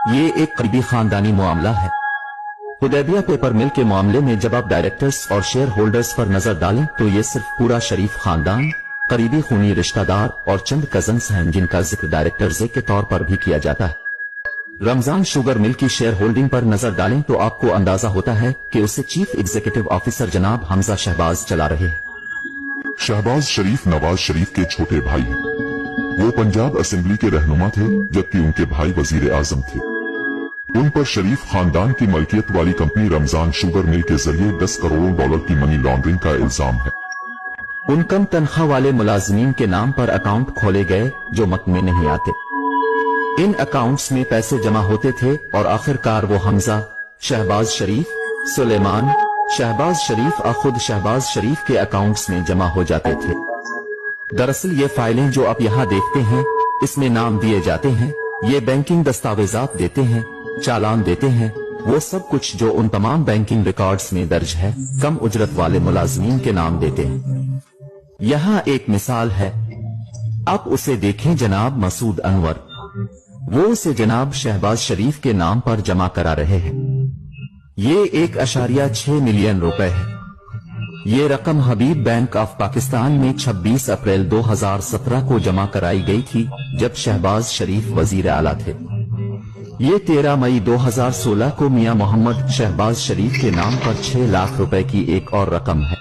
ये एक करीबी खानदानी मामला है। हुदैबिया पेपर मिल के मामले में जब आप डायरेक्टर्स और शेयर होल्डर्स पर नजर डालें तो ये सिर्फ पूरा शरीफ खानदान, करीबी खूनी रिश्तेदार और चंद कजन्स हैं जिनका जिक्र डायरेक्टर्स के तौर पर भी किया जाता है। रमजान शुगर मिल की शेयर होल्डिंग पर नजर डालें तो आपको अंदाजा होता है कि उसे चीफ एग्जीक्यूटिव ऑफिसर जनाब हमजा शहबाज चला रहे हैं। शहबाज शरीफ नवाज शरीफ के छोटे भाई हैं। वो पंजाब असेंबली के रहनुमा थे जबकि उनके भाई वजीर आजम थे। उन पर शरीफ खानदान की मलकियत वाली कंपनी रमजान शुगर मिल के जरिए 10 करोड़ डॉलर की मनी लॉन्ड्रिंग का इल्जाम है। उन कम तनख्वाह वाले मुलाजिमीन के नाम पर अकाउंट खोले गए जो मत में नहीं आते। इन अकाउंट्स में पैसे जमा होते थे और आखिरकार वो हमजा, शहबाज शरीफ, सुलेमान, शहबाज शरीफ और खुद शहबाज शरीफ के अकाउंट्स में जमा हो जाते थे। दरअसल ये फाइलें जो आप यहाँ देखते हैं, इसमें नाम दिए जाते हैं, ये बैंकिंग दस्तावेजात देते हैं, चालान देते हैं, वो सब कुछ जो उन तमाम बैंकिंग रिकॉर्ड्स में दर्ज है, कम उजरत वाले मुलाजिमीन के नाम देते हैं। यहाँ एक मिसाल है, आप उसे देखें जनाब मसूद अनवर, वो उसे जनाब शहबाज शरीफ के नाम पर जमा करा रहे हैं। ये 1.6 मिलियन रुपए है। ये रकम हबीब बैंक ऑफ पाकिस्तान में 26 अप्रैल 2017 को जमा कराई गई थी जब शहबाज शरीफ वजीर आला थे। ये 13 मई 2016 को मियां मोहम्मद शहबाज शरीफ के नाम पर 6 लाख रुपए की एक और रकम है।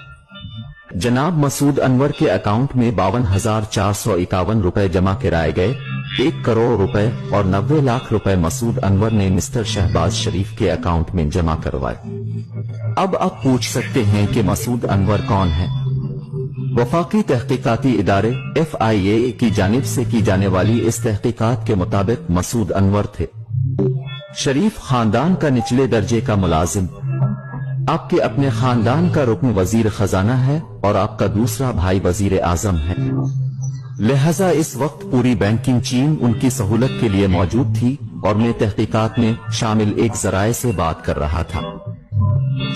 जनाब मसूद अनवर के अकाउंट में 52,451 रुपए जमा कराए गए। 1 करोड़ रुपए और 90 लाख रुपए मसूद अनवर ने मिस्टर शहबाज शरीफ के अकाउंट में जमा करवाए। अब आप पूछ सकते हैं कि मसूद अनवर कौन है? वफाकी तहकीकाती इदारे FIA की जानिब से की जाने वाली इस तहकीकात के मुताबिक मसूद अनवर थे शरीफ खानदान का निचले दर्जे का मुलाजिम। आपके अपने खानदान का रुकन वजीर खजाना है और आपका दूसरा भाई वजीर आजम है। लिहाजा इस वक्त पूरी बैंकिंग चीन उनकी सहूलत के लिए मौजूद थी और मैं तहकीकात में शामिल एक जराये से बात कर रहा था।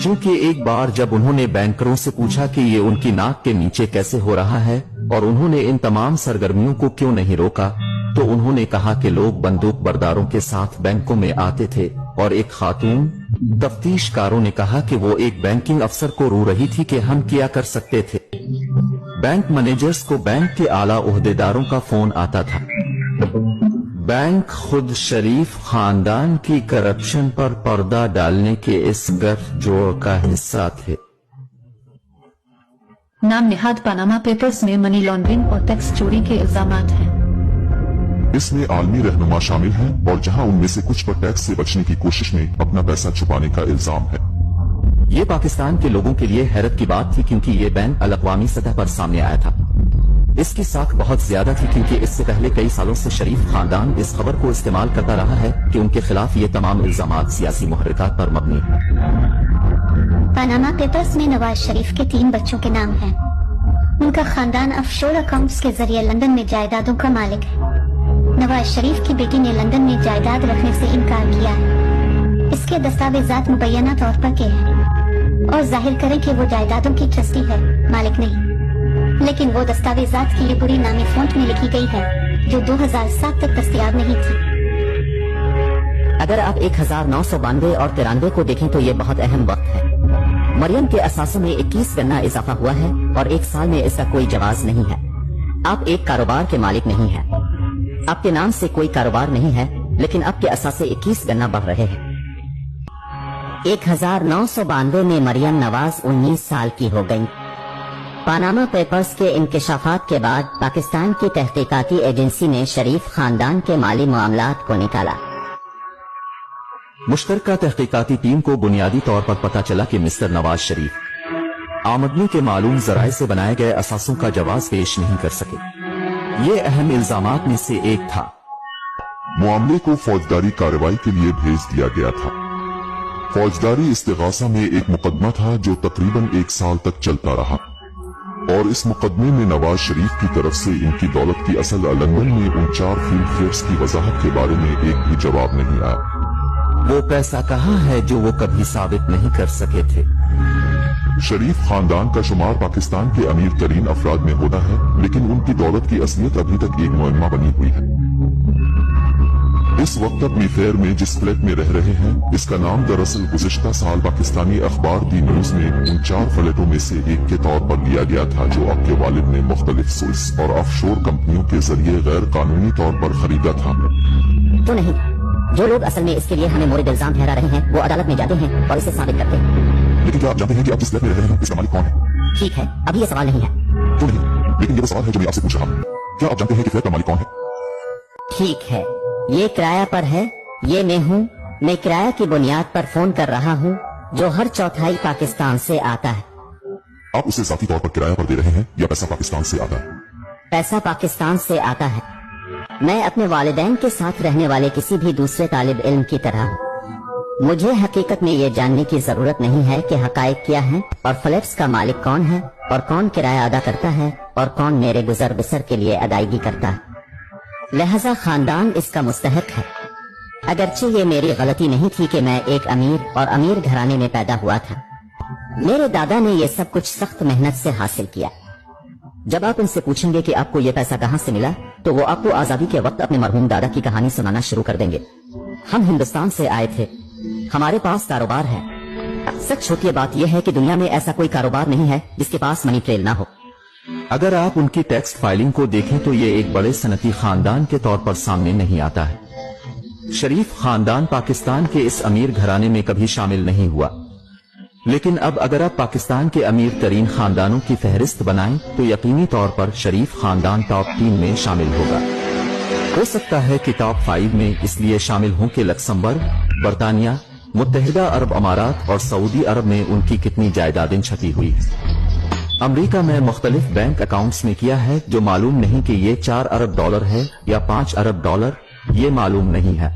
क्योंकि एक बार जब उन्होंने बैंकरों से पूछा कि ये उनकी नाक के नीचे कैसे हो रहा है और उन्होंने इन तमाम सरगर्मियों को क्यों नहीं रोका, तो उन्होंने कहा कि लोग बंदूक बरदारों के साथ बैंकों में आते थे और एक खातून तफ्तीशकारों ने कहा कि वो एक बैंकिंग अफसर को रो रही थी कि हम क्या कर सकते थे। बैंक मैनेजर्स को बैंक के आला ओहदेदारों का फोन आता था। बैंक खुद शरीफ खानदान की करप्शन पर पर्दा डालने के इस गठजोड़ का हिस्सा थे। नाम निहाद पनामा पेपर्स में मनी लॉन्ड्रिंग और टैक्स चोरी के इल्जामात हैं। इसमें आलमी रहनुमा शामिल हैं और जहां उनमें से कुछ पर टैक्स से बचने की कोशिश में अपना पैसा छुपाने का इल्जाम है। ये पाकिस्तान के लोगों के लिए हैरत की बात थी क्योंकि ये बैन अलअक़वामी सतह पर सामने आया था। इसकी साख बहुत ज्यादा थी क्योंकि इससे पहले कई सालों से शरीफ खानदान इस खबर को इस्तेमाल करता रहा है कि उनके खिलाफ ये तमाम इल्जामात सियासी मुहर्रिकात पर मबनी है। पनामा पेपर्स में नवाज शरीफ के 3 बच्चों के नाम हैं। उनका खानदान ऑफशोर अकाउंट्स के जरिए लंदन में जायदादों का मालिक है। नवाज शरीफ की बेटी ने लंदन में जायदाद रखने से इनकार किया है। इसके दस्तावेजात मुबैना तौर पर के हैं और जाहिर करें कि वो जायदादों की ट्रस्टी है, मालिक नहीं। लेकिन वो दस्तावेजात की ये पूरी नामी फ़ॉन्ट में लिखी गई है जो 2007 तक दस्तयाब नहीं थी। अगर आप 1992 और 93 को देखें तो ये बहुत अहम वक्त है। मरियम के असासों में 21 गना इजाफा हुआ है और 1 साल में इसका कोई जवाज नहीं है। आप एक कारोबार के मालिक नहीं हैं। आपके नाम से कोई कारोबार नहीं है, लेकिन आपके असासे 21 गना बढ़ रहे हैं। 1992 में मरियम नवाज 19 साल की हो गई। पनामा पेपर्स के इंकशाफात के बाद पाकिस्तान की तहकीकाती एजेंसी ने शरीफ खानदान के माली मामलात को निकाला। मुश्तरका तहकीकाती टीम को बुनियादी तौर पर पता चला कि मिस्टर नवाज शरीफ आमदनी के मालूम जराये से बनाए गए असासों का जवाब पेश नहीं कर सके। ये अहम इल्जामात में से एक था। मामले को फौजदारी कार्रवाई के लिए भेज दिया गया था। फौजदारी इस्तिगासा में एक मुकदमा था जो तकरीबन 1 साल तक चलता रहा और इस मुकदमे में नवाज शरीफ की तरफ से इनकी दौलत की असल लंदन में उन 4 फील्ड फेयर्स की वजाहत के बारे में एक भी जवाब नहीं आया। वो पैसा कहाँ है जो वो कभी साबित नहीं कर सके थे। शरीफ खानदान का शुमार पाकिस्तान के अमीर तरीन अफराद में होता है, लेकिन उनकी दौलत की असलियत अभी तक एक मुअम्मा बनी हुई है। इस वक्त अपनी फेयर में जिस फ्लैट में रह रहे हैं, इसका नाम दरअसल गुज़िश्ता साल पाकिस्तानी अखबार दी न्यूज में उन 4 फ्लैटों में से एक के तौर पर लिया गया था जो आपके वालिद ने मुख्तलिफ स्विस और ऑफशोर कंपनियों के जरिए गैर कानूनी तौर पर खरीदा था। तो नहीं, जो लोग असल में इसके लिए हमें मोर्द इल्जाम ठहरा रहे हैं वो अदालत में जाते हैं और इसे साबित करते हैं। लेकिन क्या आप जानते हैं कि आप जिस फ्लैट में रह रहे हैं इसका मालिक कौन है? ठीक है, अभी ये सवाल नहीं है। तो नहीं, लेकिन ये वो सवाल है जो मैं आपसे पूछ रहा हूँ। क्या आप जानते हैं कि फ्लैट का मालिक कौन है? ठीक है, ये किराया पर है, ये मैं हूँ। मैं किराया की बुनियाद पर फोन कर रहा हूँ जो हर चौथाई पाकिस्तान से आता है। आप उसे जाती तौर पर किराया पर दे रहे हैं या पैसा पाकिस्तान से आता है? पैसा पाकिस्तान से आता है। मैं अपने वालिदैन के साथ रहने वाले किसी भी दूसरे तालिब इल्म की तरह हूँ। मुझे हकीकत में ये जानने की जरूरत नहीं है कि हकायक क्या है और फ्लैट्स का मालिक कौन है और कौन किराया अदा करता है और कौन मेरे गुजर बसर के लिए अदायगी करता है। लिहाजा खानदान इसका मुस्तहक है। अगरचे ये मेरी गलती नहीं थी कि मैं एक अमीर और अमीर घराने में पैदा हुआ था। मेरे दादा ने ये सब कुछ सख्त मेहनत से हासिल किया। जब आप उनसे पूछेंगे कि आपको ये पैसा कहाँ से मिला तो वो आपको आजादी के वक्त अपने मरहूम दादा की कहानी सुनाना शुरू कर देंगे। हम हिंदुस्तान से आए थे, हमारे पास कारोबार है। सच छोटी बात यह है कि दुनिया में ऐसा कोई कारोबार नहीं है जिसके पास मनी ट्रेल ना हो। अगर आप उनकी टैक्स फाइलिंग को देखें तो ये एक बड़े सनती खानदान के तौर पर सामने नहीं आता है। शरीफ खानदान पाकिस्तान के इस अमीर घराने में कभी शामिल नहीं हुआ, लेकिन अब अगर आप पाकिस्तान के अमीर तरीन खानदानों की फहरिस्त बनाएं तो यकीनी तौर पर शरीफ खानदान टॉप 3 में शामिल होगा। हो सकता है कि टॉप 5 में इसलिए शामिल हों कि लक्समबर्ग, बरतानिया, मुत्तहिदा अरब अमारात और सऊदी अरब में उनकी कितनी जायदादें छपी हुई है। अमेरिका में मुख्तलिफ बैंक अकाउंट्स में किया है जो मालूम नहीं कि ये 4 अरब डॉलर है या 5 अरब डॉलर, ये मालूम नहीं है।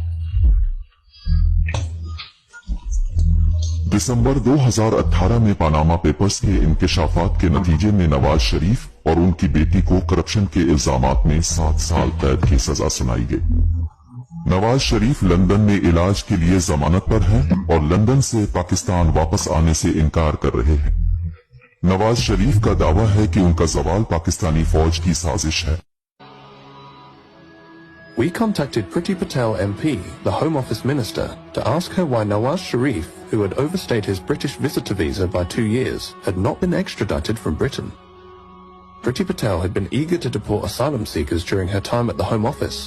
दिसंबर 2018 में पनामा पेपर्स के इंकशाफात के नतीजे में नवाज शरीफ और उनकी बेटी को करप्शन के इल्जामात में 7 साल कैद की सजा सुनाई गई। नवाज शरीफ लंदन में इलाज के लिए जमानत पर हैं और लंदन से पाकिस्तान वापस आने से इनकार कर रहे हैं। नवाज शरीफ का दावा है कि उनका जवाल पाकिस्तानी फौज की साजिश है। We contacted Priti Patel MP, the Home Office Minister, to ask her why Nawaz Sharif, who had overstayed his British visitor visa by 2 years, had not been extradited from Britain. Priti Patel had been eager to deport asylum seekers during her time at the Home Office,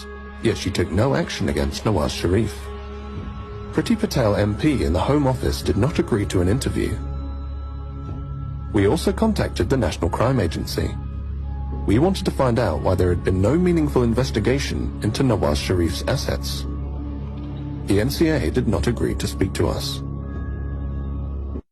yet she took no action against Nawaz Sharif. Priti Patel MP in the Home Office did not agree to an interview. We also contacted the National Crime Agency. We wanted to find out why there had been no meaningful investigation into Nawaz Sharif's assets. The NCA did not agree to speak to us.